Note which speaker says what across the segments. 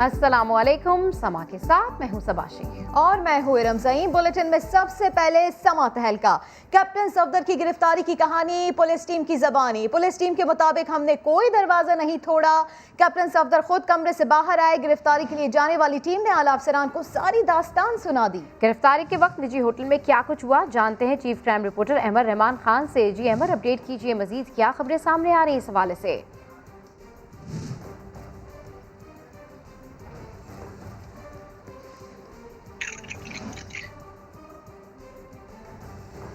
Speaker 1: अस्सलामुअलैकुम। समा के साथ मैं हूं सबाशी
Speaker 2: और मैं हूं रमज़ाइन। बुलेटिन में सबसे पहले समा तहलका। कैप्टन सफदर की गिरफ्तारी की कहानी पुलिस टीम की ज़बानी। पुलिस टीम के मुताबिक हमने कोई दरवाजा नहीं तोड़ा। कैप्टन सफदर खुद कमरे से बाहर आए। गिरफ्तारी के लिए जाने वाली टीम ने आला अफसरान को सारी दास्तान सुना दी।
Speaker 1: गिरफ्तारी के वक्त निजी होटल में क्या कुछ हुआ, जानते हैं chief crime reporter Ahmad Rahman Khan से। जी अहमद, अपडेट कीजिए, मजीद क्या खबरें सामने आ रही हैं इस हवाले से?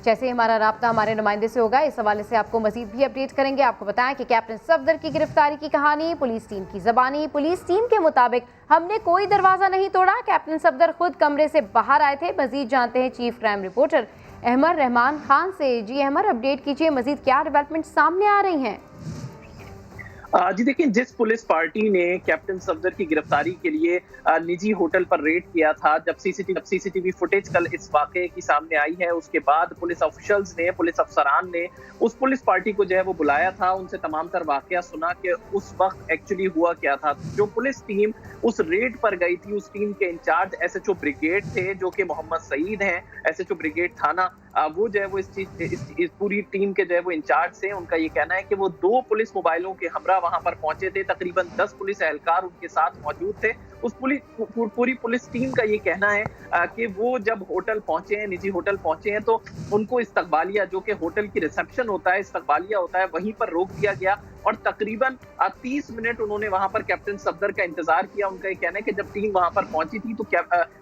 Speaker 1: जैसे हमारा राब्ता हमारे नुमाइंदे से होगा, इस हवाले से आपको मजीद भी अपडेट करेंगे। आपको बताएं कि कैप्टन सफदर की गिरफ्तारी की कहानी पुलिस टीम की ज़बानी। पुलिस टीम के मुताबिक हमने कोई दरवाजा नहीं तोड़ा। कैप्टन सफदर खुद कमरे से बाहर आए थे। मजीद जानते हैं chief crime reporter Ahmad Rahman Khan से। जी अहमद, अपडेट कीजिए, मजीद क्या डेवलपमेंट सामने आ रही हैं?
Speaker 3: जी देखिए, जिस पुलिस पार्टी ने कैप्टन सफदर की गिरफ्तारी के लिए निजी होटल पर रेड किया था, जब सीसीटीवी फुटेज कल इस वाकये की सामने आई है, उसके बाद पुलिस ऑफिशियल्स ने, पुलिस अफसरान ने उस पुलिस पार्टी को जो है वो बुलाया था, उनसे तमाम तर वाकया सुना कि उस वक्त एक्चुअली हुआ क्या था। जो पुलिस टीम उस रेड पर गई थी, उस टीम के इंचार्ज एसएचओ ब्रिगेड थे जो कि मोहम्मद सईद हैं, एसएचओ ब्रिगेड थाना, वो जो है वो इस पूरी टीम के जो है वो इंचार्ज थे। उनका ये कहना है कि वो 2 पुलिस मोबाइलों के हमरा वहां पर पहुंचे थे। तकरीबन 10 पुलिस एहलकार उनके साथ मौजूद थे। उस पूरी पुलिस टीम का ये कहना है कि वो जब होटल पहुंचे हैं, निजी होटल पहुंचे हैं, तो उनको इस्तकबालिया, जो कि होटल की रिसेप्शन होता है, इस्तकबालिया होता है, वहीं पर रोक दिया गया और तकरीबन 30 मिनट उन्होंने वहां पर कैप्टन सफदर का इंतजार किया। उनका ये कहना है कि जब टीम वहां पर पहुंची थी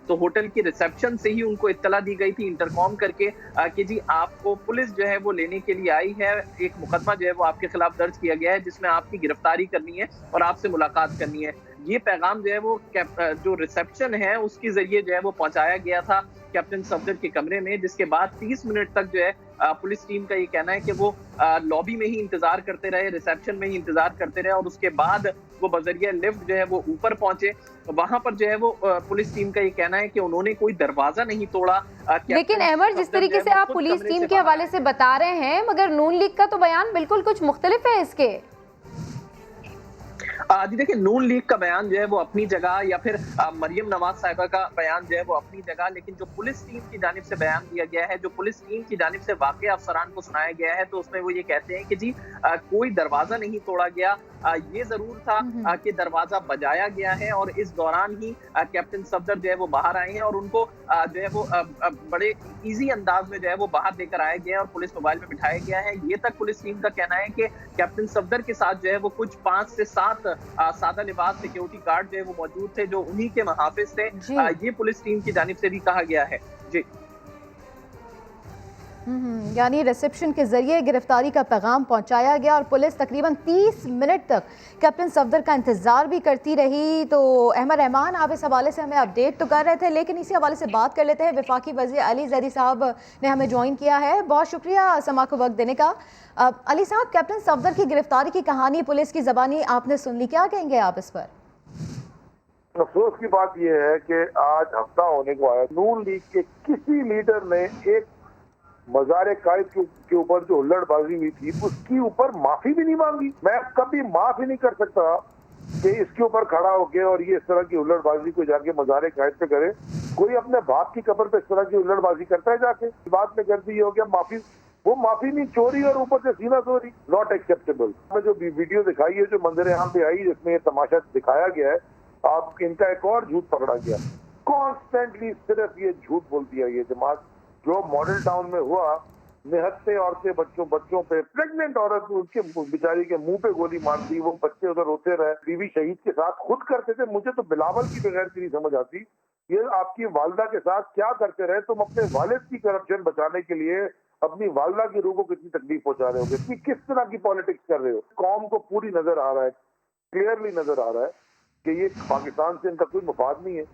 Speaker 3: तो होटल की रिसेप्शन से ही उनको इत्तला दी गई थी इंटरकॉम करके कि जी आपको पुलिस जो है वो लेने के लिए आई है, एक मुकदमा जो है वो आपके खिलाफ दर्ज किया गया है जिसमें आपकी गिरफ्तारी करनी है और आपसे मुलाकात करनी है। ये पैगाम जो है वो जो रिसेप्शन है उसके जरिए जो है वो पहुंचाया गया था कैप्टन सफदर के कमरे में, जिसके बाद 30 मिनट तक जो है पुलिस टीम का ये कहना है कि वो लॉबी में ही इंतजार करते रहे, रिसेप्शन में ही इंतजार करते रहे और उसके बाद वो बजरिया लिफ्ट जो है वो ऊपर पहुंचे। वहां पर जो है वो पुलिस टीम का ये कहना है कि उन्होंने कोई दरवाजा नहीं तोड़ा।
Speaker 1: लेकिन अहमद, जिस तरीके से आप पुलिस टीम के हवाले से बता रहे हैं, मगर नून लीग का तो बयान बिल्कुल कुछ मुख्तलिफ है इसके।
Speaker 3: जी देखिए, नून लीग का बयान जो है वो अपनी जगह, या फिर मरियम नवाज साहिबा का बयान जो है वो अपनी जगह, लेकिन जो पुलिस टीम की जानिब से बयान दिया गया है, जो पुलिस टीम की जानिब से वाकई अफसरान को सुनाया गया है, तो उसमें वो ये कहते हैं कि जी कोई दरवाजा नहीं तोड़ा गया। ये जरूर था कि दरवाजा बजाया गया है और इस दौरान ही कैप्टन सफदर जो है वो बाहर आए हैं और उनको जो है वो बड़े इजी अंदाज में जो है वो बाहर लेकर आया गया और पुलिस मोबाइल में बिठाया गया है। ये तक पुलिस टीम का कहना है कि कैप्टन सफदर के साथ जो है वो कुछ 5 से 7 सादा लिबास सिक्योरिटी गार्ड जो है वो मौजूद थे, जो उन्हीं के मुहाफिज थे। ये पुलिस टीम की जानिब से भी कहा गया है। जी
Speaker 2: यानी रिसेप्शन के जरिए गिरफ्तारी का पैगाम पहुंचाया गया और पुलिस तकरीबन 30 मिनट तक कैप्टन सफदर का इंतजार भी करती रही। तो अहमद रहमान, आप इस हवाले से हमें अपडेट तो कर रहे थे, लेकिन इसी हवाले से बात कर लेते हैं। वफाकी वज़ीर अली ज़ैदी साहब ने हमें ज्वाइन किया है। बहुत शुक्रिया समा को वक्त देने का। अली साहब, कैप्टन सफदर की गिरफ्तारी की कहानी पुलिस की ज़बानी आपने सुन ली, क्या कहेंगे आप इस पर?
Speaker 4: अफसोस की बात यह है कि आज हफ्ता होने को आया, नून लीग के किसी लीडर ने एक मज़ार कायद के ऊपर जो हुल्लड़बाजी हुई थी उसकी ऊपर माफी भी नहीं मांगी। मैं कभी माफ ही नहीं कर सकता कि इसके ऊपर खड़ा होके और ये इस तरह की हुल्लड़बाजी को जाके मज़ार कायद पे करे। कोई अपने बाप की कब्र पे इस तरह की हुल्लड़बाजी करता है जाके, बात में कर दी हो गया माफी, वो माफी नहीं, चोरी और ऊपर से सीना चोरी, नॉट एक्सेप्टेबल। जो वीडियो दिखाई है, जो मंजर यहाँ पे आई, जिसमें ये तमाशा दिखाया गया है, आप इनका एक और झूठ पकड़ा गया। कॉन्स्टेंटली सिर्फ ये झूठ बोलती है ये जमात। जो मॉडल टाउन में हुआ, निहत्ते औरतें बच्चों पे, प्रेग्नेंट औरत उसके बेचारी के मुंह पे गोली मार दी, वो बच्चे उधर रोते रहे, बीवी शहीद के साथ खुद करते थे। मुझे तो बिलावल की बगैर की नहीं समझ आती, ये आपकी वालदा के साथ क्या करते रहे। तुम अपने वालिद की करप्शन बचाने के लिए अपनी वालदा की रूह को कितनी तकलीफ पहुंचा रहे हो, किस तरह की पॉलिटिक्स कर रहे हो। कौम को पूरी नजर आ रहा है, क्लियरली नजर आ रहा है कि ये पाकिस्तान से इनका कोई मफाद नहीं है।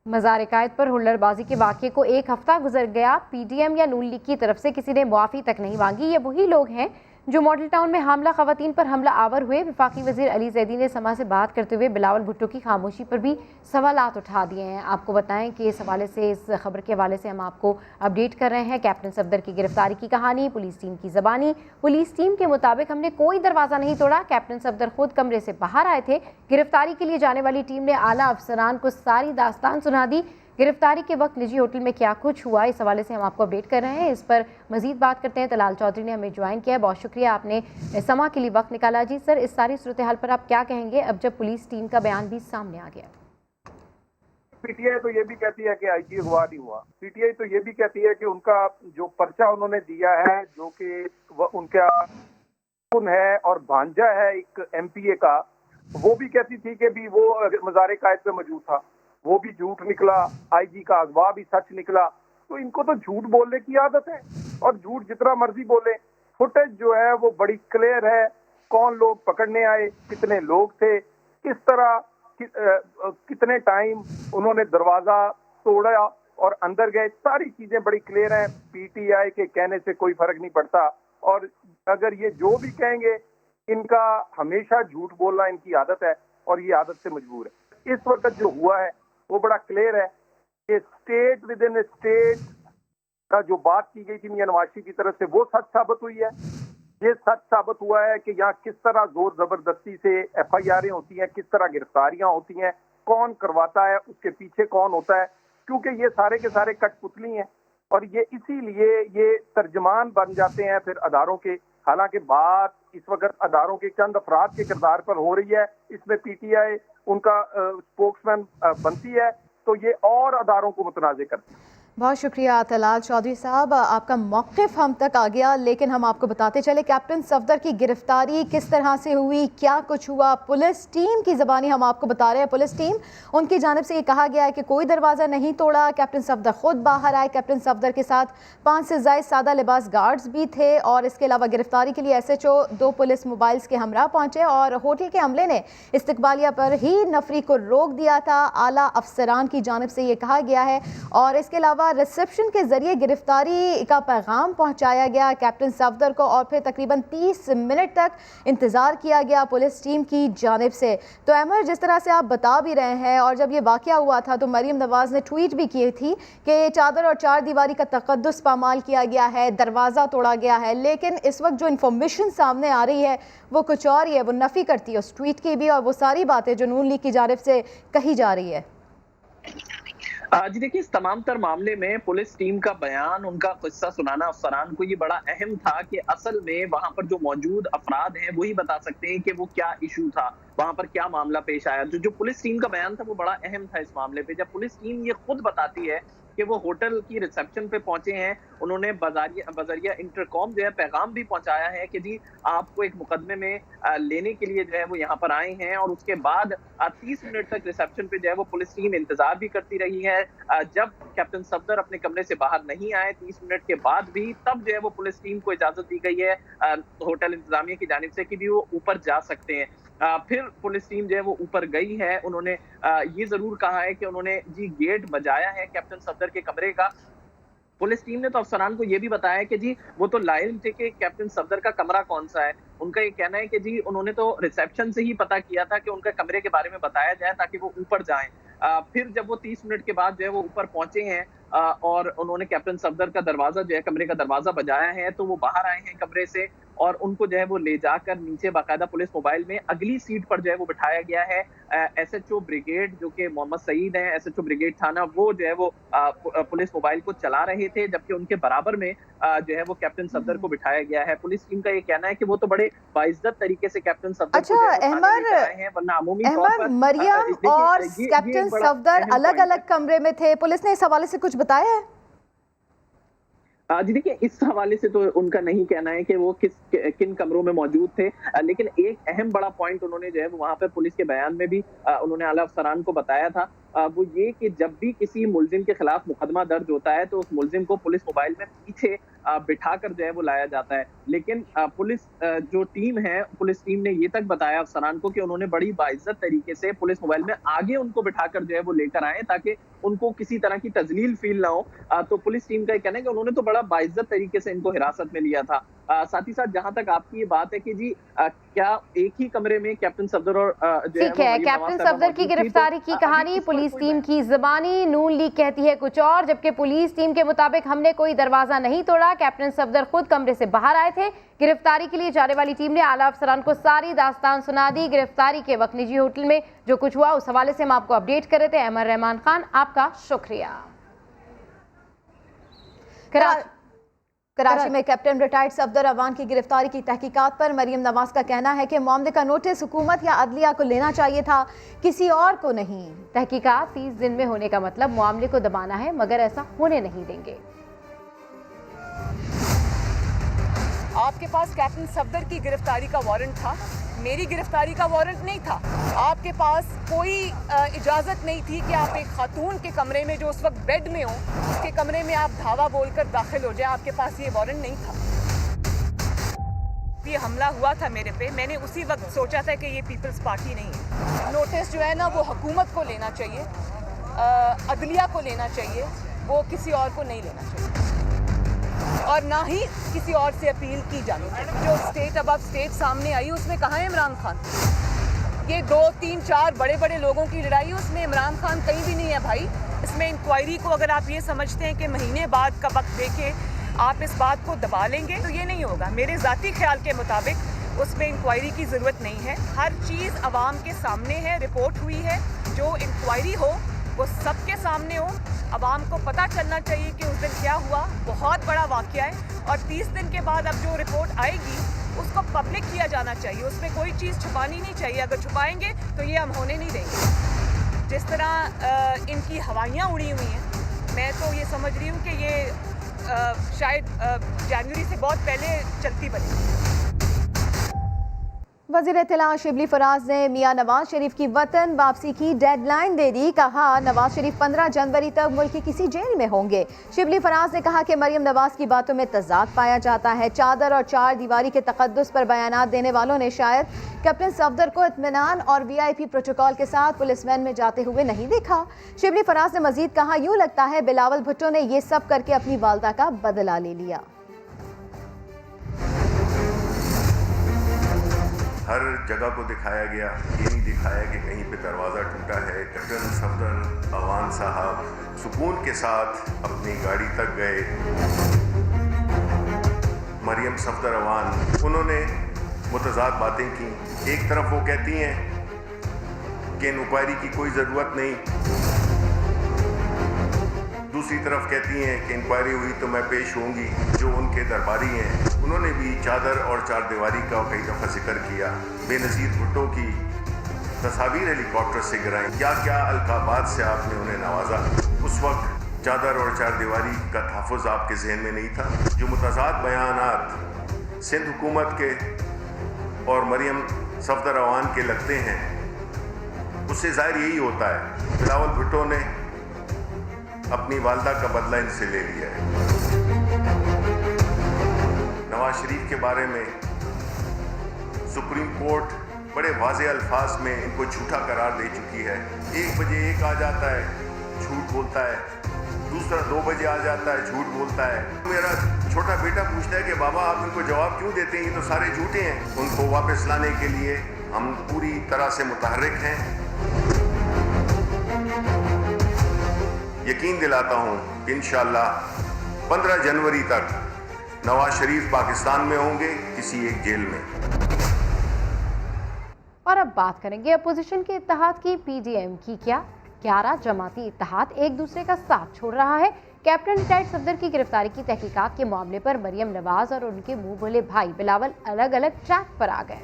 Speaker 1: मज़ार कायद पर हुल्लड़बाजी के वाक़े को 1 हफ्ता गुजर गया, पीडीएम या नून लीग की तरफ से किसी ने मुआफ़ी तक नहीं मांगी। ये वही लोग हैं जो मॉडल टाउन में हामला खवातीन पर हमला आवर हुए, वफाकी वजीर अली जैदी ने समा से बात करते हुए बिलावल भुट्टो की खामोशी पर भी सवालात उठा दिए हैं। आपको बताएं कि इस हवाले से, इस खबर के हवाले से हम आपको अपडेट कर रहे हैं। कैप्टन सफदर की गिरफ्तारी की कहानी, पुलिस टीम की ज़बानी। पुलिस टीम के मुताबिक हमने कोई दरवाज़ा नहीं तोड़ा, कैप्टन सफदर खुद कमरे से बाहर आए थे। गिरफ्तारी के लिए जाने वाली टीम ने आला अफसरान को सारी दास्तान सुना दी। गिरफ्तारी के वक्त निजी होटल में क्या कुछ हुआ, इस हवाले से हम आपको अपडेट कर रहे हैं। इस पर मजीद बात करते हैं। तलाल चौधरी ने हमें ज्वाइन किया है। बहुत शुक्रिया, आपने समा के लिए वक्त निकाला। जी सर, इस सारी सूरत हाल पर आप क्या कहेंगे अब जब पुलिस टीम का बयान भी सामने आ गया?
Speaker 4: पीटीआई तो ये भी कहती है कि आईजी अगवा नहीं हुआ। पीटीआई तो ये भी कहती है कि उनका जो पर्चा उन्होंने दिया है, जो कि उनका है और भांजा है एक एमपीए का, वो भी कहती थी कि भी वो मज़ारे कायद पे मौजूद था, वो भी झूठ निकला। आईजी का अगवा भी सच निकला। तो इनको तो झूठ बोलने की आदत है और झूठ जितना मर्जी बोले। फुटेज जो है वो बड़ी क्लियर है, कौन लोग पकड़ने आए, कितने लोग थे, किस तरह कितने टाइम उन्होंने दरवाजा तोड़ा और अंदर गए, सारी चीजें बड़ी क्लियर हैं। पीटीआई के कहने से कोई फर्क नहीं पड़ता। और अगर ये जो भी कहेंगे, इनका हमेशा झूठ बोलना इनकी आदत है और ये आदत से मजबूर है। इस वक्त जो हुआ है वो बड़ा क्लियर है कि स्टेट विद इन स्टेट का जो बात की गई थी मियां नवाज शरीफ की तरफ से, वो सच साबित हुई है। ये सच साबित हुआ है कि यहाँ किस तरह जोर जबरदस्ती से एफआईआरें होती हैं, किस तरह गिरफ्तारियां होती हैं, कौन करवाता है, उसके पीछे कौन होता है, क्योंकि ये सारे के सारे कठपुतली हैं और ये इसीलिए ये तर्जमान बन जाते हैं फिर अदारों के। हालांकि बात इस वक्त अदारों के चंद अफराद के किरदार पर हो रही है, इसमें पीटीआई उनका स्पोक्समैन बनती है, तो ये और अदारों को मुतनाज़ करती है।
Speaker 2: बहुत शुक्रिया तलाल चौधरी साहब, आपका मौक़िफ़ हम तक आ गया। लेकिन हम आपको बताते चले कैप्टन सफदर की गिरफ्तारी किस तरह से हुई, क्या कुछ हुआ। पुलिस टीम की ज़बानी हम आपको बता रहे हैं। पुलिस टीम, उनकी जानिब से ये कहा गया है कि कोई दरवाज़ा नहीं तोड़ा, कैप्टन सफदर खुद बाहर आए। कैप्टन सफदर के साथ 5 से ज़ायद सादा लिबास गार्ड्स भी थे और इसके अलावा गिरफ्तारी के लिए SHO 2 पुलिस मोबाइल्स के हमरा पहुँचे और होटल के अमले ने इस्तकबालिया पर ही नफरी को रोक दिया था, आला अफसरान की जानिब से ये कहा गया है। और इसके अलावा रिसेप्शन के जरिए गिरफ्तारी का पैगाम पहुंचाया गया कैप्टन सफदर को और फिर तकरीबन 30 मिनट तक इंतज़ार किया गया पुलिस टीम की जानिब से। तो अमर, जिस तरह से आप बता भी रहे हैं, और जब ये वाक़या हुआ था तो मरीम नवाज़ ने ट्वीट भी की थी कि चादर और चार दीवारी का तक़द्दुस पामाल किया गया है, दरवाज़ा तोड़ा गया है। लेकिन इस वक्त जो इन्फॉर्मेशन सामने आ रही है वो कुछ और ही है, वो नफ़ी करती है उस ट्वीट की भी और वो सारी बातें जो नून लीग की जानिब से कही जा रही है।
Speaker 3: जी देखिए, इस तमाम तर मामले में पुलिस टीम का बयान, उनका किस्सा सुनाना अफसरान को ये बड़ा अहम था कि असल में वहां पर जो मौजूद अफराद हैं वही बता सकते हैं कि वो क्या इशू था, वहां पर क्या मामला पेश आया। जो पुलिस टीम का बयान था वो बड़ा अहम था इस मामले पे। जब पुलिस टीम ये खुद बताती है कि वो होटल की रिसेप्शन पे पहुंचे हैं, उन्होंने बजरिया इंटरकॉम जो है पैगाम भी पहुंचाया है कि जी आपको एक मुकदमे में लेने के लिए जो है वो यहाँ पर आए हैं। और उसके बाद 30 मिनट तक रिसेप्शन पे जो है वो पुलिस टीम इंतजार भी करती रही है। जब कैप्टन सफदर अपने कमरे से बाहर नहीं आए 30 मिनट के बाद भी, तब जो है वो पुलिस टीम को इजाजत दी गई है होटल इंतजामिया की जानिब से कि भी वो ऊपर जा सकते हैं। फिर पुलिस टीम जो है वो ऊपर गई है। उन्होंने ये जरूर कहा है कि उन्होंने जी गेट बजाया है कैप्टन सफदर के कमरे का। पुलिस टीम ने तो अफसरान को ये भी बताया कि जी वो तो लाइव थे कि कैप्टन सफदर का कमरा कौन सा है। उनका ये कहना है कि जी उन्होंने तो रिसेप्शन से ही पता किया था कि उनका कमरे के बारे में बताया जाए ताकि वो ऊपर जाएं। फिर जब वो 30 मिनट के बाद जो है वो ऊपर पहुंचे हैं और उन्होंने कैप्टन सफदर का दरवाजा जो है कमरे का दरवाजा बजाया है, तो वो बाहर आए हैं कमरे से और उनको जो है वो ले जाकर नीचे बाकायदा पुलिस मोबाइल में अगली सीट पर जो है वो बिठाया गया है। SHO ब्रिगेड जो कि मोहम्मद सईद हैं, SHO ब्रिगेड थाना, वो जो है वो पुलिस मोबाइल को चला रहे थे, जबकि उनके बराबर में जो है वो कैप्टन सफदर को बिठाया गया है। पुलिस टीम का ये कहना है कि वो तो बड़े बाइज्जत तरीके से कैप्टन सफदर को
Speaker 2: अहमद, मरियम और कैप्टन सफदर अलग अलग कमरे में थे, पुलिस ने इस हवाले से कुछ बताया है?
Speaker 3: जी देखिए, इस हवाले से तो उनका नहीं कहना है कि वो किन कमरों में मौजूद थे, लेकिन एक अहम बड़ा पॉइंट उन्होंने जो है वहां पे पुलिस के बयान में भी उन्होंने आला अफसरान को बताया था, वो ये कि जब भी किसी मुलजिम के खिलाफ मुकदमा दर्ज होता है तो उस मुलजिम को पुलिस मोबाइल में पीछे बिठाकर जो है वो लाया जाता है। लेकिन पुलिस जो टीम है, पुलिस टीम ने ये तक बताया अफसरान को कि उन्होंने बड़ी बाइज्जत तरीके से पुलिस मोबाइल में आगे उनको बिठाकर जो है वो लेकर आए ताकि उनको किसी तरह की तजलील फील ना हो। तो पुलिस टीम का कहना है कि उन्होंने तो बड़ा बाइज्जत तरीके से इनको हिरासत में लिया था साथ ही साथ जहां तक आपकी ये बात है कि जी क्या एक ही कमरे में कैप्टन सफदर और जो
Speaker 1: ठीक है, कैप्टन सफदर की गिरफ्तारी की कहानी पुलिस टीम की ज़बानी, नून लीग कहती है कुछ और, जबकि पुलिस टीम के मुताबिक हमने कोई दरवाजा नहीं तोड़ा, कैप्टन सफदर खुद कमरे से बाहर आए थे। गिरफ्तारी के लिए जाने वाली टीम ने आला अफसरान को सारी दास्तान सुना दी। गिरफ्तारी के वक्त निजी होटल में जो कुछ हुआ उस हवाले से हम आपको अपडेट कर रहे थे। अहमद रहमान खान, आपका शुक्रिया।
Speaker 2: कराची में कैप्टन रिटायर्ड सफदर अवान की गिरफ्तारी की तहकीकात पर मरियम नवाज का कहना है कि मामले का नोटिस हुकूमत या अदलिया को लेना चाहिए था, किसी और को नहीं।
Speaker 1: तहकीकात 30 दिन में होने का मतलब मामले को दबाना है, मगर ऐसा होने नहीं देंगे।
Speaker 5: आपके पास कैप्टन सफदर की गिरफ्तारी का वारंट था, मेरी गिरफ्तारी का वारंट नहीं था। आपके पास कोई इजाज़त नहीं थी कि आप एक खातून के कमरे में जो उस वक्त बेड में हो, उसके कमरे में आप धावा बोलकर दाखिल हो जाए। आपके पास ये वारंट नहीं था। ये हमला हुआ था मेरे पे, मैंने उसी वक्त सोचा था कि ये पीपल्स पार्टी नहीं है। नोटिस जो है ना वो हुकूमत को लेना चाहिए, अदलिया को लेना चाहिए, वो किसी और को नहीं लेना चाहिए और ना ही किसी और से अपील की जानी चाहिए। जो स्टेट अब स्टेट सामने आई उसमें कहाँ है इमरान खान? ये 2, 3, 4 बड़े बड़े लोगों की लड़ाई, उसमें इमरान खान कहीं भी नहीं है भाई। इसमें इंक्वायरी को अगर आप ये समझते हैं कि महीने बाद का वक्त देके आप इस बात को दबा लेंगे तो ये नहीं होगा। मेरे ज़ाती ख्याल के मुताबिक उसमें इंक्वायरी की ज़रूरत नहीं है। हर चीज़ आवाम के सामने है, रिपोर्ट हुई है। जो इंक्वायरी हो वो सबके सामने हो, आवाम को पता चलना चाहिए कि उस दिन क्या हुआ। बहुत बड़ा वाक़या है और 30 दिन के बाद अब जो रिपोर्ट आएगी उसको पब्लिक किया जाना चाहिए। उसमें कोई चीज़ छुपानी नहीं चाहिए। अगर छुपाएंगे तो ये हम होने नहीं देंगे। जिस तरह इनकी हवाइयाँ उड़ी हुई हैं, मैं तो ये समझ रही हूँ कि ये शायद जनवरी से बहुत पहले चलती बनेगी।
Speaker 2: वज़ीर इत्तला शिबली फराज ने मियां नवाज शरीफ की वतन वापसी की डेडलाइन दे दी। कहा नवाज शरीफ 15 जनवरी तक मुल्क की किसी जेल में होंगे। शिबली फराज ने कहा कि मरियम नवाज की बातों में तजाद पाया जाता है। चादर और 4 दीवारी के तकद्दुस पर बयानात देने वालों ने शायद कैप्टन सफदर को इत्मीनान और VIP प्रोटोकॉल के साथ पुलिसमैन में जाते हुए नहीं देखा। शिबली फराज ने मजीद कहा, यूँ लगता है बिलावल भुट्टो ने ये सब करके अपनी वालदा का बदला ले लिया।
Speaker 6: हर जगह को दिखाया गया, ये नहीं दिखाया कि कहीं पे दरवाज़ा टूटा है। कैप्टन सफदर अवान साहब सुकून के साथ अपनी गाड़ी तक गए। मरियम सफदर अवान, उन्होंने मुतज़ाद बातें की। एक तरफ वो कहती हैं कि इंक्वायरी की कोई ज़रूरत नहीं, दूसरी तरफ कहती हैं कि इंक्वायरी हुई तो मैं पेश होंगी। जो उनके दरबारी हैं उन्होंने भी चादर और 4 दीवारी का कई दफ़ा जिक्र किया। बेनज़ीर भुट्टो की तस्वीर हेलीकॉप्टर से गिराई। क्या क्या अलकाबात से आपने उन्हें नवाजा। उस वक्त चादर और 4 दीवारी का तहफ़्फ़ुज़ आपके जहन में नहीं था। जो मुतज़ाद बयानात सिंध हुकूमत के और मरियम सफदर अवान के लगते हैं, उससे ज़ाहिर यही होता है बिलावल भुट्टो ने अपनी वालदा का बदला इनसे ले लिया है। नवाज शरीफ के बारे में सुप्रीम कोर्ट बड़े वाज़ेह अल्फाज में इनको झूठा करार दे चुकी है। 1 बजे एक आ जाता है, झूठ बोलता है, दूसरा 2 बजे आ जाता है, झूठ बोलता है। मेरा छोटा बेटा पूछता है कि बाबा आप इनको जवाब क्यों देते हैं, ये तो सारे झूठे हैं। उनको वापस लाने के लिए हम पूरी तरह से मुतहर्रिक हैं। यकीन दिलाता हूँ कि इंशाअल्लाह 15 जनवरी तक नवाज शरीफ पाकिस्तान में होंगे, किसी एक जेल में।
Speaker 1: और अब बात करेंगे अपोजिशन के इत्तेहाद की। PDM की क्या 11 जमाती इत्तेहाद एक दूसरे का साथ छोड़ रहा है। कैप्टन रिटायर्ड सफदर की गिरफ्तारी की तहकीकात के मामले पर मरियम नवाज और उनके मुंह बोले भाई बिलावल अलग अलग ट्रैक पर आ गए।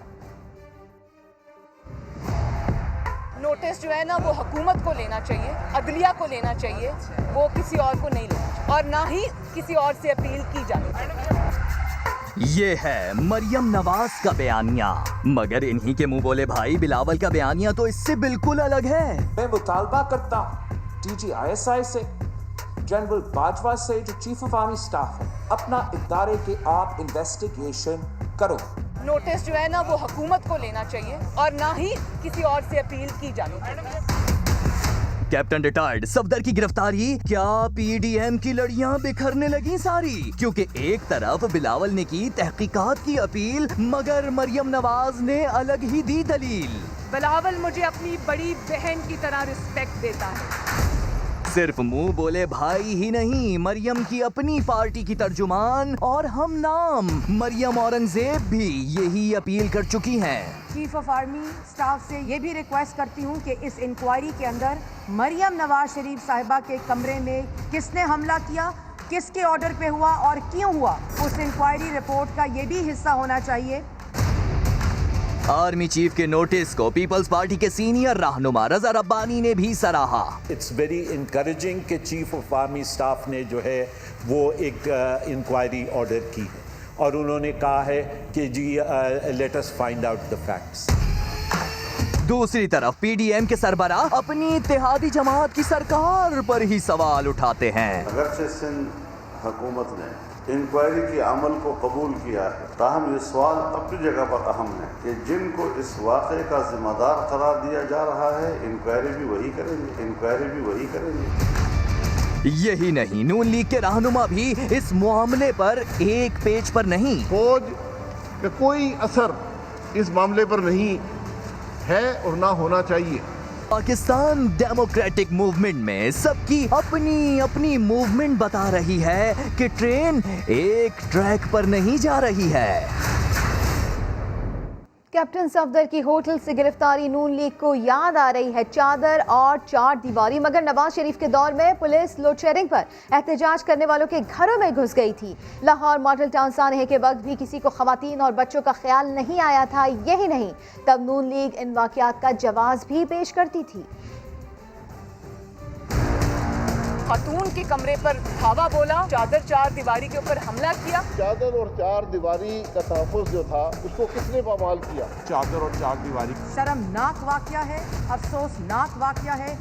Speaker 5: नोटिस जो है ना वो हुकूमत को लेना चाहिए, अदलिया को लेना चाहिए, वो किसी और को नहीं लेना चाहिए और ना ही किसी और से अपील की जानी चाहिए।
Speaker 7: ये है मरियम नवाज का बयानिया, मगर इन्हीं के मुंह बोले भाई बिलावल का बयानिया तो इससे बिल्कुल अलग है।
Speaker 8: मैं मुतालबा करता हूँ DGISI से, जनरल बाजवा से जो चीफ ऑफ आर्मी स्टाफ है, अपना इदारे के आप इन्वेस्टिगेशन करो।
Speaker 5: नोटिस जो है ना वो हुकूमत को लेना चाहिए और ना ही किसी और से अपील की जानी चाहिए।
Speaker 7: कैप्टन रिटायर्ड सफदर की गिरफ्तारी, क्या पीडीएम की लड़ियां बिखरने लगी सारी? क्योंकि एक तरफ बिलावल ने की तहकीकात की अपील, मगर मरियम नवाज ने अलग ही दी दलील।
Speaker 5: बिलावल मुझे अपनी बड़ी बहन की तरह रिस्पेक्ट देता है।
Speaker 7: सिर्फ मुंह बोले भाई ही नहीं, मरियम की अपनी पार्टी की तर्जुमान और हम नाम मरियम औरंगजेब भी यही अपील कर चुकी हैं।
Speaker 9: चीफ ऑफ आर्मी स्टाफ से ये भी रिक्वेस्ट करती हूँ कि इस इंक्वायरी के अंदर मरियम नवाज शरीफ साहिबा के कमरे में किसने हमला किया, किसके ऑर्डर पे हुआ और क्यों हुआ, उस इंक्वायरी रिपोर्ट का ये भी हिस्सा होना चाहिए।
Speaker 7: आर्मी चीफ के नोटिस को पीपल्स पार्टी के सीनियर रहनुमा रजा रब्बानी ने भी सराहा।
Speaker 10: इट्स वेरी इनकरेजिंग कि चीफ ऑफ आर्मी स्टाफ ने जो है वो एक इंक्वायरी ऑर्डर की है और उन्होंने कहा है कि जी let us find out the facts.
Speaker 7: दूसरी तरफ पीडीएम के सरबराह अपनी इत्तेहादी जमात की सरकार पर ही सवाल उठाते हैं।
Speaker 11: अगरचे सिंध हुकूमत ने इंक्वायरी के अमल को कबूल किया है, ताहम ये सवाल अपनी जगह पर अहम है कि जिनको इस वाक़े का जिम्मेदार करार दिया जा रहा है, इंक्वायरी भी वही करेंगे।
Speaker 7: यही नहीं, नून लीग के रहनुमा भी इस मामले पर एक पेज पर नहीं।
Speaker 12: फौज का कोई असर इस मामले पर नहीं है और ना होना चाहिए।
Speaker 7: पाकिस्तान डेमोक्रेटिक मूवमेंट में सबकी अपनी अपनी मूवमेंट बता रही है कि ट्रेन एक ट्रैक पर नहीं जा रही है।
Speaker 2: कैप्टन सफदर की होटल से गिरफ्तारी नून लीग को याद आ रही है चादर और चार दीवारी, मगर नवाज शरीफ के दौर में पुलिस लोड शेडिंग पर एहतजाज करने वालों के घरों में घुस गई थी। लाहौर मॉडल टाउन सानहे के वक्त भी किसी को खवातीन और बच्चों का ख्याल नहीं आया था। यही नहीं, तब नून लीग इन वाकयात का जवाब भी पेश करती थी।
Speaker 5: खातून के कमरे पर धावा बोला, चादर चार दीवारी के ऊपर हमला किया।
Speaker 12: चादर और चार दीवारी का तहफ़्फ़ुज़ जो था उसको किसने पामाल किया?
Speaker 8: चादर और चार दीवारी
Speaker 9: शर्मनाक वाकया है, अफसोसनाक वाकया है।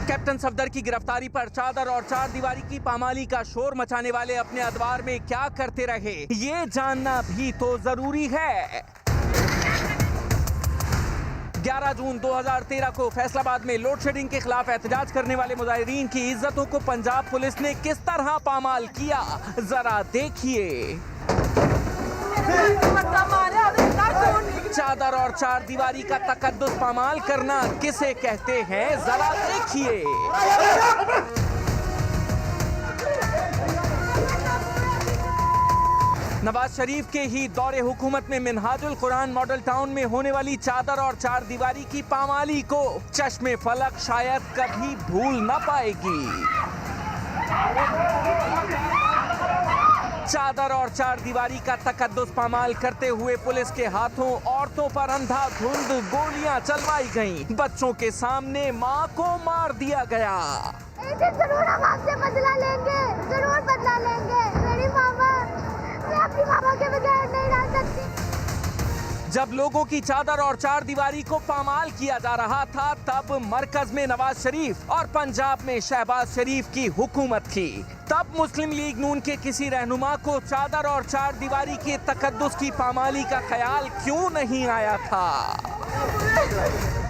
Speaker 13: कैप्टन सफदर की गिरफ्तारी पर चादर और चार दीवारी की पामाली का शोर मचाने वाले अपने अदवार में क्या करते रहे, ये जानना भी तो जरूरी है। 11 जून 2013 को फैसलाबाद में लोड शेडिंग के खिलाफ एहतजाज करने वाले मुजाहिरीन की इज्जतों को पंजाब पुलिस ने किस तरह पामाल किया, जरा देखिए। चादर और चार दीवारी का तकद्दुस पामाल करना किसे कहते हैं, जरा देखिए। नवाज शरीफ के ही दौरे हुकूमत में मिनहाजुल कुरान मॉडल टाउन में होने वाली चादर और चार दीवारी की पामाली को चश्मे फलक शायद कभी भूल न पाएगी। चादर और चार दीवारी का तकद्दुस पामाल करते हुए पुलिस के हाथों औरतों पर अंधाधुंध गोलियां चलवाई गईं। बच्चों के सामने मां को मार दिया गया।
Speaker 14: एक दिन जरूर हम आपसे बदला लेंगे, जरूर बदला लेंगे। मेरी मामा, मैं अपनी मामा के बगैर नहीं रह सकती।
Speaker 13: जब लोगों की चादर और चार दीवारी को पामाल किया जा रहा था, तब मरकज में नवाज शरीफ और पंजाब में शहबाज शरीफ की हुकूमत थी। तब मुस्लिम लीग नून के किसी रहनुमा को चादर और चार दीवारी के तकद्दुस की पामाली का ख्याल क्यों नहीं आया था?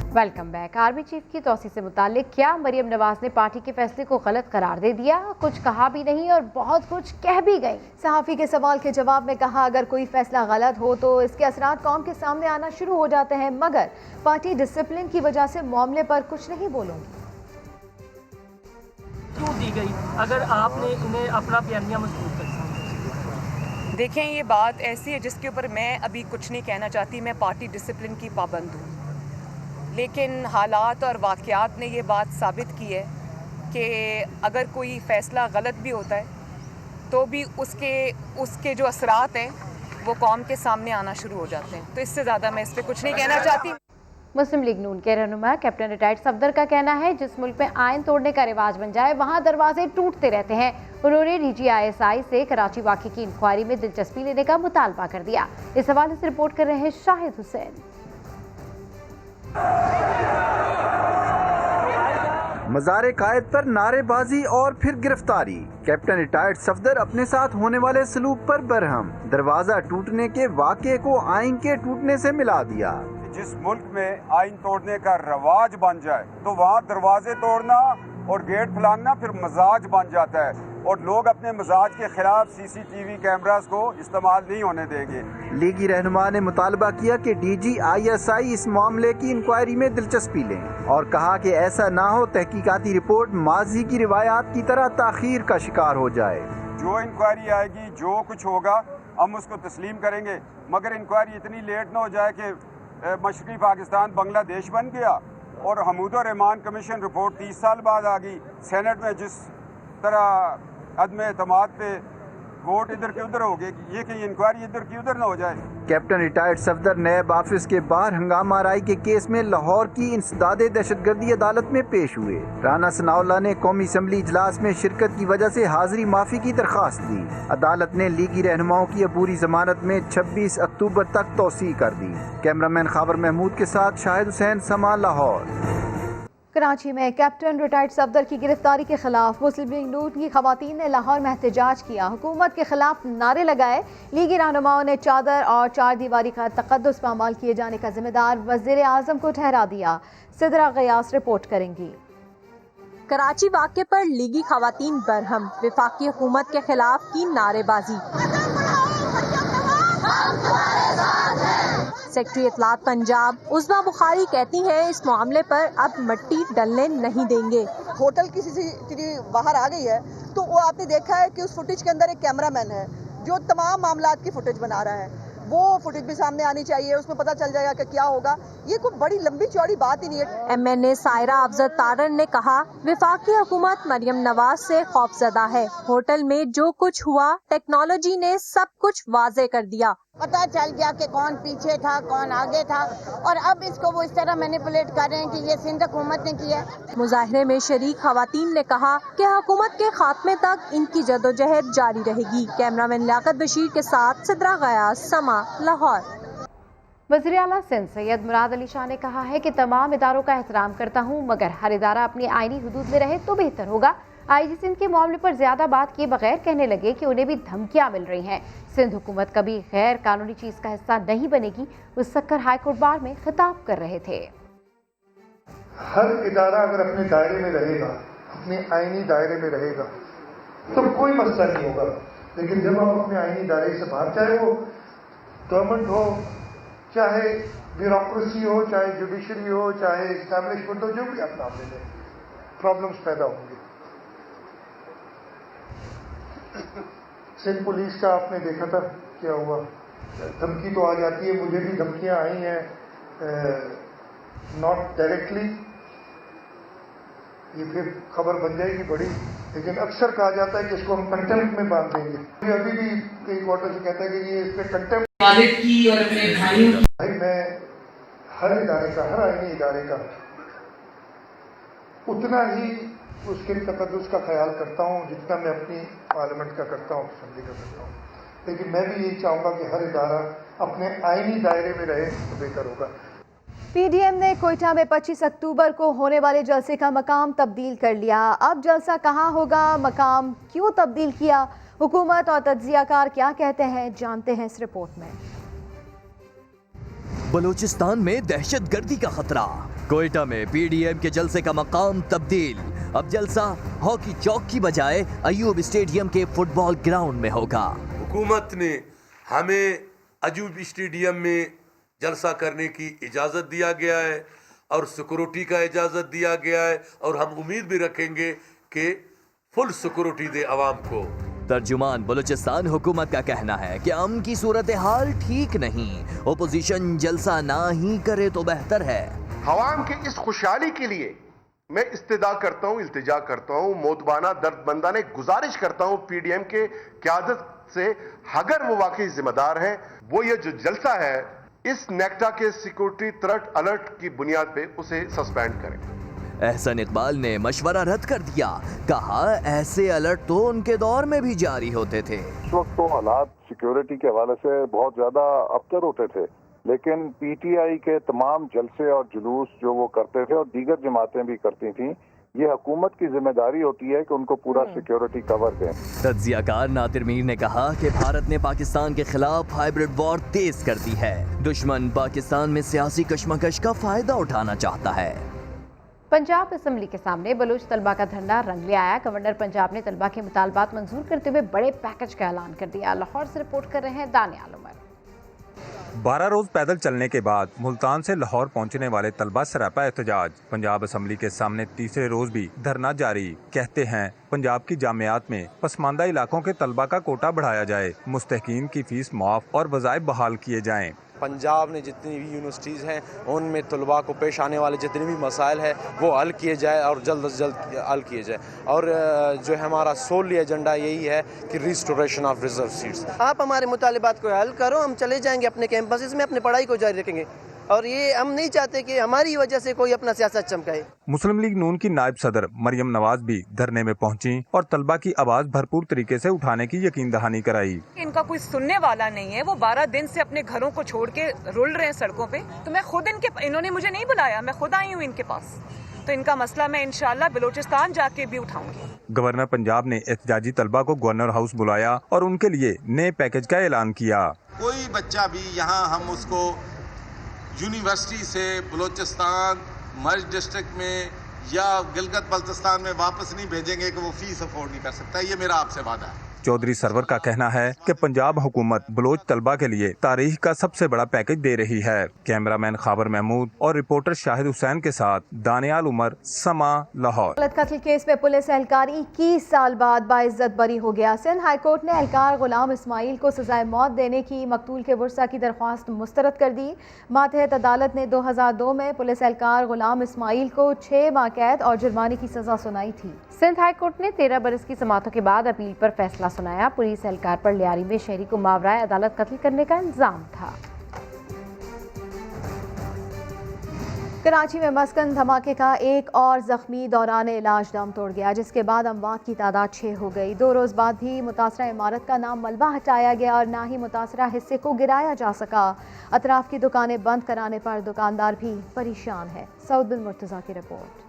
Speaker 1: Welcome back. आर्मी चीफ की तौसीह से मुतालिक क्या मरियम नवाज ने पार्टी के फैसले को गलत करार दे दिया? कुछ कहा भी नहीं और बहुत कुछ कह भी गई।
Speaker 2: सहाफ़ी के सवाल के जवाब में कहा, अगर कोई फैसला गलत हो तो इसके असरात कौम के सामने आना शुरू हो जाते हैं, मगर पार्टी डिसिप्लिन की वजह से मामले पर कुछ नहीं बोलूंगी।
Speaker 15: क्यों दी गई अगर आपने इन्हें अपना बयानिया मजबूत कर?
Speaker 5: देखें, ये बात ऐसी है जिसके ऊपर मैं अभी कुछ नहीं कहना चाहती। मैं पार्टी डिसिप्लिन की पाबंद हूँ, लेकिन हालात और वाक़यात ने ये बात साबित की है कि अगर कोई फ़ैसला गलत भी होता है तो भी उसके जो असरात हैं वो कौम के सामने आना शुरू हो जाते हैं। तो इससे ज़्यादा मैं इस पर कुछ नहीं कहना चाहती।
Speaker 1: मुस्लिम लीग नून के रहनुमा कैप्टन रिटायर्ड सफदर का कहना है, जिस मुल्क में आयन तोड़ने का रिवाज बन जाए वहाँ दरवाजे टूटते रहते हैं। उन्होंने DGISI से कराची वाक़े की इंक्वायरी में दिलचस्पी लेने का मुतालबा कर दिया। इस हवाले से रिपोर्ट कर रहे हैं शाहिद हुसैन।
Speaker 16: मज़ार कायद पर नारेबाजी और फिर गिरफ्तारी। कैप्टन रिटायर्ड सफदर अपने साथ होने वाले सलूक पर बरहम। दरवाजा टूटने के वाक़े को आइन के टूटने से मिला दिया।
Speaker 17: जिस मुल्क में आइन तोड़ने का रवाज बन जाए तो वहाँ दरवाजे तोड़ना और गेट फलांगना फिर मजाज बन जाता है और लोग अपने मजाज के खिलाफ सीसीटीवी कैमरास को इस्तेमाल नहीं होने देंगे।
Speaker 16: लीगी रहनुमा ने मुतालबा किया कि डीजी ISI इस मामले की इंक्वायरी में दिलचस्पी लें और कहा कि ऐसा ना हो तहकीकाती रिपोर्ट माजी की रिवायात की तरह ताखीर का शिकार हो जाए।
Speaker 17: जो इंक्वायरी आएगी, जो कुछ होगा हम उसको तस्लीम करेंगे, मगर इंक्वायरी इतनी लेट ना हो जाए कि मशरक़ी पाकिस्तान बांग्लादेश बन गया और हमूदुर रहमान कमीशन रिपोर्ट 30 साल बाद आ गई। सेनेट में जिस तरह अदम एतमाद पे वोट इधर के उधर हो गए, ये कि इंक्वायरी इधर की उधर ना हो जाए।
Speaker 16: कैप्टन रिटायर्ड सफदर नैब ऑफिस के बाहर हंगामा आराई के केस में लाहौर की इंसदादे दहशतगर्दी अदालत में पेश हुए। राना सनाउल्लाह ने कौमी असम्बली इजलास में शिरकत की वजह से हाजिरी माफी की दरख्वास्त दी। अदालत ने लीगी रहनुमाओं की अबूरी जमानत में 26 अक्टूबर तक तौसी कर दी। कैमरामैन खाबर महमूद के साथ शाहिद हुसैन, समा, लाहौर।
Speaker 2: कराची में कैप्टन रिटायर्ड सफदर की गिरफ्तारी के खिलाफ मुस्लिम लीग नून की खवातीन ने लाहौर में एहतजाज किया, हुकूमत के खिलाफ नारे लगाए। लीगी रहनुमाओं ने चादर और चार दीवारी का तकद्दुस पामाल किए जाने का जिम्मेदार वज़ीर आज़म को ठहरा दिया। सिदरा गयास रिपोर्ट करेंगी।
Speaker 18: कराची वाक़े पर लीगी खवातीन बरहम, विफाकी हुकूमत के खिलाफ की नारेबाजी। सेक्रेटरी इत्तलात पंजाब उज़मा बुखारी कहती हैं इस मामले पर अब मट्टी डलने नहीं देंगे।
Speaker 19: होटल की सीसीटीवी बाहर आ गई है तो वो आपने देखा है कि उस फुटेज के अंदर एक कैमरामैन है जो तमाम मामलात की फुटेज बना रहा है। वो फुटेज भी सामने आनी चाहिए, उसमें पता चल जाएगा कि क्या होगा। ये कोई बड़ी लंबी चौड़ी बात ही नहीं है।
Speaker 18: MNA सायरा अफजल तारन ने कहा विफाकी हुकूमत मरियम नवाज से खौफजदा है। होटल में जो कुछ हुआ टेक्नोलॉजी ने सब कुछ वाजे कर दिया।
Speaker 20: पता चल गया कि कौन पीछे था कौन आगे था और अब इसको वो इस तरह मैनिपुलेट कर रहे हैं कि ये सिंध हुकूमत ने किया।
Speaker 18: मुजाहरे में शरीक खवातीन ने कहा कि हुकूमत के खात्मे तक इनकी जदोजहद जारी रहेगी। कैमरामैन लियाकत बशीर के साथ सिद्रा गयास, समा, लाहौर।
Speaker 1: वज़ीर आला सिंध सैयद मुराद अली शाह ने कहा है कि तमाम इदारों का एहतराम करता हूँ, मगर हर इदारा अपनी आईनी हुदूद में रहे तो बेहतर होगा। IG सिंध के मामले पर ज्यादा बात किए बगैर कहने लगे कि उन्हें भी धमकियां मिल रही हैं। सिंध हुकूमत कभी गैर कानूनी चीज का हिस्सा नहीं बनेगी। वो सक्कर हाईकोर्ट बार में खिताब कर रहे थे।
Speaker 21: हर इदारा अगर अपने दायरे में रहेगा, अपने आईनी दायरे में रहेगा तो कोई मसला नहीं होगा। लेकिन जब आप अपने आईनी दायरे से बाहर, चाहे वो गवर्नमेंट हो, चाहे ब्यूरोक्रेसी हो, चाहे जुडिशरी हो, चाहे एस्टैब्लिशमेंट हो, जो भी आप नाम ले लें, प्रॉब्लम्स पैदा होंगे। सिंध पुलिस का आपने देखा था क्या हुआ, धमकी तो आ जाती है, मुझे भी धमकियां आई हैं, नॉट डायरेक्टली, ये फिर खबर बन जाएगी बड़ी, लेकिन अक्सर कहा जाता है कि इसको हम कंटेम्प्ट में बांध देंगे। अभी भी कई क्वार्टर से कहता है कि ये इस पे कंटेम्प्ट की और अपने भाइयों की। भाई मैं हर इदारे का, हर आईनी इदारे का उतना ही उसके तकद्दुस का ख्याल करता हूँ जितना मैं अपनी पार्लियामेंट का करता हूँ, असेंबली का करता हूँ। लेकिन मैं भी यही चाहूँगा कि हर इदारा अपने आईनी दायरे में रहे तो बेहतर होगा।
Speaker 2: PDM ने कोयटा में 25 अक्टूबर को होने वाले जलसे का मकाम तब्दील कर लिया। अब जलसा कहाँ होगा, मकाम क्यों तब्दील किया, हुकूमत और तज्जियाकार क्या कहते हैं, जानते हैं इस रिपोर्ट में।
Speaker 7: बलूचिस्तान में दहशतगर्दी का खतरा, कोयटा में PDM के जलसे का मकाम तब्दील। अब जलसा हॉकी चौक की बजाय अयूब स्टेडियम के फुटबॉल ग्राउंड में होगा।
Speaker 22: हुकूमत ने हमें अयूब स्टेडियम में जलसा करने की इजाज़त दिया गया है और सिक्योरिटी का इजाज़त दिया गया है और हम उम्मीद भी रखेंगे कि फुल सिक्योरिटी दे आवाम को।
Speaker 7: तर्जुमान बलूचिस्तान हुकूमत का कहना है कि अमन की सूरत हाल ठीक नहीं, ओपोजिशन जलसा ना ही करे तो बेहतर है।
Speaker 23: आवाम की इस खुशहाली के लिए मैं इस्तिदा करता हूँ, इल्तिजा करता हूँ, मोतबाना दर्दमंदाने गुजारिश करता हूँ PDM के क़यादत से, अगर वो वाकई जिम्मेदार है, वो ये जो जलसा है इस नेक्टा के सिक्योरिटी थ्रेट अलर्ट की बुनियाद पे उसे सस्पेंड करें।
Speaker 7: एहसन इकबाल ने मशवरा रद्द कर दिया, कहा ऐसे अलर्ट तो उनके दौर में भी जारी होते थे।
Speaker 4: इस वक्त तो हालात सिक्योरिटी के हवाले से बहुत ज्यादा अबतर होते थे, लेकिन PTI के तमाम जलसे और जुलूस जो वो करते थे और दीगर जमातें भी करती थीं, ये हुकूमत की जिम्मेदारी होती है कि उनको पूरा सिक्योरिटी कवर दें।
Speaker 7: तज्जियाकार नातिर मीर ने कहा कि भारत ने पाकिस्तान के खिलाफ हाइब्रिड वॉर तेज कर दी है। दुश्मन पाकिस्तान में सियासी कशमकश का फायदा उठाना चाहता है।
Speaker 1: पंजाब असम्बली के सामने बलोच तलबा का धरना रंग ले आया। गवर्नर पंजाब ने तलबा के मुतालबात मंजूर करते हुए बड़े पैकेज का ऐलान कर दिया। लाहौर से रिपोर्ट कर रहे हैं दानियाल उमर।
Speaker 3: 12 रोज पैदल चलने के बाद मुल्तान से लाहौर पहुंचने वाले तलबा सरापा एहतजाज। पंजाब असम्बली के सामने तीसरे रोज भी धरना जारी। कहते हैं पंजाब की जामियात में पसमानदा इलाकों के तलबा का कोटा बढ़ाया जाए, मुस्तहकीन की फीस माफ और वज़ाइफ बहाल किए जाएं।
Speaker 6: पंजाब में जितनी भी यूनिवर्सिटीज़ हैं उनमें तलबा को पेश आने वाले जितने भी मसाइल हैं वो हल किए जाए और जल्द से जल्द हल किए जाए। और जो है हमारा सोली एजेंडा यही है कि रिस्टोरेशन ऑफ रिजर्व सीट्स।
Speaker 10: आप हमारे मुतालिबात को हल करो, हम चले जाएंगे अपने कैंपसेस में, अपनी पढ़ाई को जारी रखेंगे और ये हम नहीं चाहते कि हमारी वजह से कोई अपना सियासत चमकाए।
Speaker 3: मुस्लिम लीग नून की नायब सदर मरियम नवाज भी धरने में पहुंची और तलबा की आवाज भरपूर तरीके से उठाने की यकीन दहानी कराई।
Speaker 5: इनका कोई सुनने वाला नहीं है, वो 12 दिन से अपने घरों को छोड़ के रुल रहे हैं सड़कों पे। तो मैं खुद इन्होंने मुझे नहीं बुलाया, मैं खुद आई हूँ इनके पास। तो इनका मसला मैं इंशाल्लाह बलूचिस्तान जाके भी उठाऊंगी।
Speaker 3: गवर्नर पंजाब ने एहतजाजी तलबा को गवर्नर हाउस बुलाया और उनके लिए नए पैकेज का ऐलान किया।
Speaker 24: कोई बच्चा भी यहाँ हम उसको यूनिवर्सिटी से बलूचिस्तान मर्ज डिस्ट्रिक्ट में या गिलगित बल्तिस्तान में वापस नहीं भेजेंगे कि वो फीस अफोर्ड नहीं कर सकता। ये मेरा आपसे वादा है।
Speaker 3: चौधरी सरवर का कहना है कि पंजाब हुकूमत बलोच तलबा के लिए तारीख का सबसे बड़ा पैकेज दे रही है। कैमरामैन खाबर महमूद और रिपोर्टर शाहिद हुसैन के साथ दानियाल उमर, समा, लाहौर।
Speaker 2: गलत कत्ल केस में पुलिस एहलकार 21 साल बाद बाइज्जत बरी हो गया। सिंध हाईकोर्ट ने एहलकार गुलाम इस्माइल को सजाए मौत देने की मकतूल के वर्सा की दरख्वास्त मुस्तरद कर दी। मातहत अदालत ने 2002 में पुलिस एहलकार गुलाम इस्माइल को 6 माह कैद और जुर्माने की सजा सुनाई थी।
Speaker 1: सिंध हाईकोर्ट ने 13 बरस की समातों के बाद अपील पर फैसला सुनाया। पुलिस एहलकार पर लियारी में शहरी को मावराए अदालत कत्ल करने का इल्जाम था। कराची में मस्कन धमाके का एक और जख्मी दौरान इलाज दम तोड़ गया, जिसके बाद अमवात की तादाद 6 हो गई। 2 रोज बाद भी मुतासरा इमारत का नाम मलबा हटाया गया और ना ही मुतासरा हिस्से को गिराया जा सका। अतराफ की दुकानें बंद कराने पर दुकानदार भी परेशान है। सऊद बिन मुर्तजा की रिपोर्ट।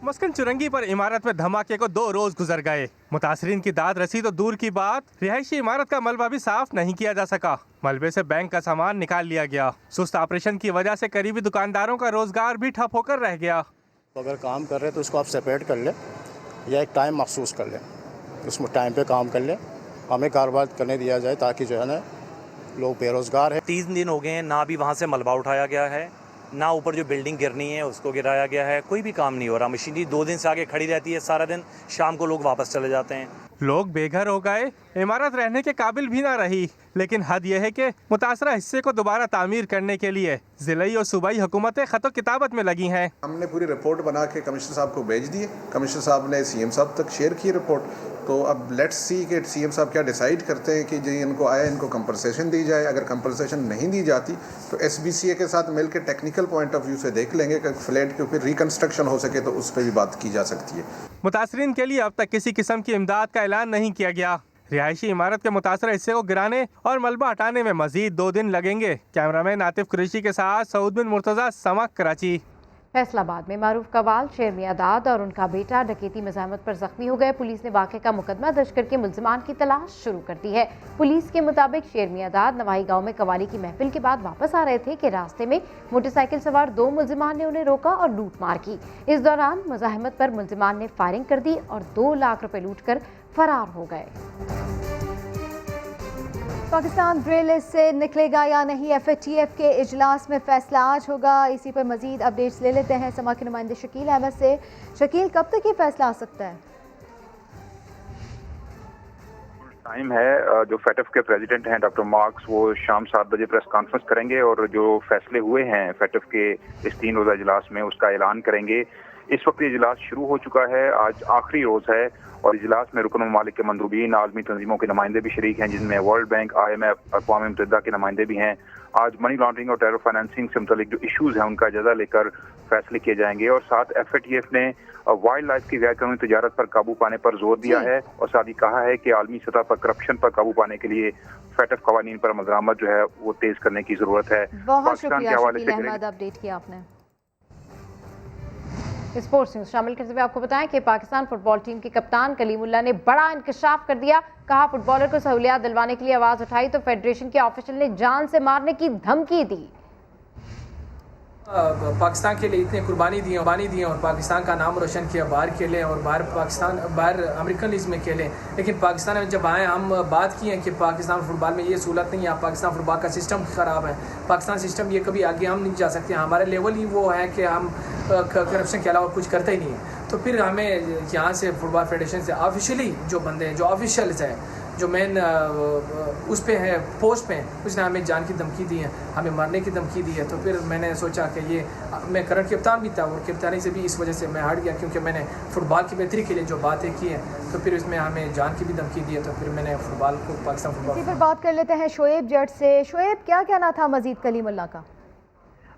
Speaker 13: मस्कन चुरंगी पर इमारत में धमाके को 2 रोज गुजर गए। मुतासरीन की दाद रसी तो दूर की बात, रिहायशी इमारत का मलबा भी साफ नहीं किया जा सका। मलबे से बैंक का सामान निकाल लिया गया। सुस्त ऑपरेशन की वजह से करीबी दुकानदारों का रोजगार भी ठप होकर रह गया।
Speaker 25: तो अगर काम कर रहे तो उसको आप सेपरेट कर ले या एक टाइम मखसूस कर ले, उसमें टाइम पे काम कर ले, हमें कारोबार करने दिया जाए ताकि जो है ना लोग बेरोजगार है।
Speaker 26: 3 दिन हो गए हैं, ना भी वहाँ से मलबा उठाया गया है, ना ऊपर जो बिल्डिंग गिरनी है उसको गिराया गया है। कोई भी काम नहीं हो रहा। मशीनरी 2 दिन से आगे खड़ी रहती है सारा दिन, शाम को लोग वापस चले जाते हैं।
Speaker 13: लोग बेघर हो गए, इमारत रहने के काबिल भी ना रही। लेकिन हद यह है कि मुतासरा हिस्से को दोबारा तामीर करने के लिए जिलाई और सूबाई हुकूमतें खतो किताबत में लगी हैं।
Speaker 23: हमने पूरी रिपोर्ट बना के कमिश्नर साहब को भेज दी है। कमिश्नर साहब ने सीएम साहब तक शेयर की रिपोर्ट। तो अब लेट्स सी कि सीएम साहब क्या डिसाइड करते हैं कि जी इनको आया, इनको कंपनसेशन दी जाए। अगर कंपनसेशन नहीं दी जाती तो SBCA के साथ मिलकर टेक्निकल पॉइंट ऑफ व्यू से देख लेंगे कि फ्लैट के ऊपर रिकंस्ट्रक्शन हो सके तो उस पर भी बात की जा सकती है।
Speaker 13: मुतासरीन के लिए अब तक किसी किस्म की इमदाद का ऐलान नहीं किया गया। रिहायशी इमारत के मुतासरा हिस्से को गिराने और मलबा हटाने में मजीद 2 दिन लगेंगे। कैमरामैन आतिफ कुरैशी के साथ सऊद बिन मुर्तजा, समा, कराची।
Speaker 1: फैसलाबाद में मारूफ कवाल, शेर मियादाद और उनका बेटा डकैती मज़ाहमत पर जख्मी हो गए। पुलिस ने वाक़े का मुकदमा दर्ज करके मुल्ज़िमान की तलाश शुरू कर दी है। पुलिस के मुताबिक शेर मियादाद नवाही गांव में कवाली की महफिल के बाद वापस आ रहे थे कि रास्ते में मोटरसाइकिल सवार 2 मुल्ज़िमान ने उन्हें रोका और लूट मार की। इस दौरान मज़ाहमत पर मुल्ज़िमान ने फायरिंग कर दी और 2 लाख रुपए लूट कर फरार हो गए।
Speaker 2: पाकिस्तान ग्रे लिस्ट से निकलेगा या नहीं, FATF के इजलास में फैसला आज होगा। इसी पर मजीद अपडेट्स ले लेते हैं समा के नुमाइंदे शकील अहमद से। शकील, कब तक ये फैसला आ सकता है?
Speaker 27: टाइम है। जो FATF के प्रेसिडेंट हैं डॉक्टर मार्क्स, वो शाम 7 बजे प्रेस कॉन्फ्रेंस करेंगे और जो फैसले हुए हैं FATF के इस 3 रोज़ा इजलास में उसका ऐलान करेंगे। इस वक्त ये इजलास शुरू हो चुका है, आज आखिरी रोज़ है और इजलास में रुकन ममालिक के मंदूबीन, आलमी तंजीमों के नुमाइंदे भी शरीक हैं, जिनमें वर्ल्ड बैंक, IMF, अक़वाम मुत्तहिदा के नुमाइंदे भी हैं। आज मनी लॉन्ड्रिंग और टेरर फाइनेंसिंग से मुतालिक जो इशूज़ हैं उनका जायजा लेकर फैसले किए जाएंगे। और साथ FATF ने वाइल्ड लाइफ की गैर कानूनी तजारत पर काबू पाने पर जोर दिया है और साथ ही कहा है कि आलमी सतह पर करप्शन पर काबू पाने के लिए FATF कवानीन पर अमल जो है वो तेज करने की जरूरत है।
Speaker 2: बहुत शुक्रिया शकील अहमद, अपडेट किया आपने।
Speaker 1: स्पोर्ट्स न्यूज शामिल करते हुए आपको बताएं कि पाकिस्तान फुटबॉल टीम के कप्तान कलीमुल्लाह ने बड़ा इंकशाफ कर दिया। कहा फुटबॉलर को सहूलियात दिलवाने के लिए आवाज उठाई तो फेडरेशन के ऑफिशियल ने जान से मारने की धमकी दी।
Speaker 8: पाकिस्तान के लिए इतने कुर्बानी दी और पाकिस्तान का नाम रोशन किया, बाहर खेले और बाहर अमेरिकन लीग में खेले, लेकिन पाकिस्तान में जब आए हम बात की है कि पाकिस्तान फुटबॉल में ये सहूलत नहीं है, पाकिस्तान फुटबॉल का सिस्टम ख़राब है, पाकिस्तान सिस्टम ये कभी आगे हम नहीं जा सकते, हमारे लेवल ही वो है कि हम करप्शन के अलावा कुछ करते ही नहीं है। तो फिर हमें यहाँ से फुटबॉल फेडरेशन से ऑफिशियली जो बंदे हैं, जो ऑफिशियल्स हैं, जो मेन उस पे है पोस्ट पे, उसने हमें जान की धमकी दी है, हमें मरने की धमकी दी है। तो फिर मैंने सोचा कि ये मैं करंट कप्तान भी था और कप्तानी से भी इस वजह से मैं हट गया, क्योंकि मैंने फुटबॉल की बेहतरी के लिए जो बातें की हैं, तो फिर इसमें हमें जान की भी धमकी दी है। तो फिर मैंने फुटबॉल को पाकिस्तान फुटबॉल।
Speaker 2: इसी पर बात कर लेते हैं शोएब जट से। शोएब, क्या कहना था मजीद कलीमुल्लाह का?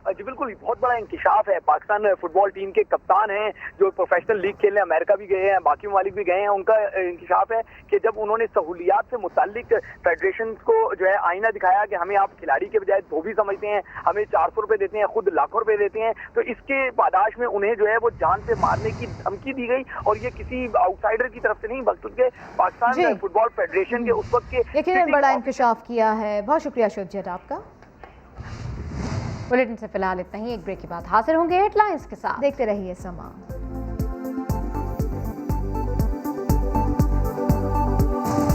Speaker 9: जी बिल्कुल, बहुत बड़ा इंकिशाफ है। पाकिस्तान फुटबॉल टीम के कप्तान हैं जो प्रोफेशनल लीग खेलने अमेरिका भी गए हैं, बाकी ममालिक भी गए हैं। उनका इंकिशाफ है कि जब उन्होंने सहूलियात से मुतालिक फेडरेशन को जो है आईना दिखाया कि हमें आप खिलाड़ी के बजाय धोबी समझते हैं, हमें 400 रुपये देते हैं, खुद लाखों रुपये देते हैं, तो इसके पादाश में उन्हें जो है वो जान से मारने की धमकी दी गई। और ये किसी आउटसाइडर की तरफ से नहीं, बल्कि पाकिस्तान फुटबॉल फेडरेशन के उस वक्त के
Speaker 2: यकीनन बड़ा इंकिशाफ किया है। बहुत शुक्रिया शोएब जट आपका।
Speaker 1: बुलेटिन से फिलहाल इतना ही। एक ब्रेक के बाद हाजिर होंगे हेडलाइंस के साथ।
Speaker 2: देखते रहिए समा।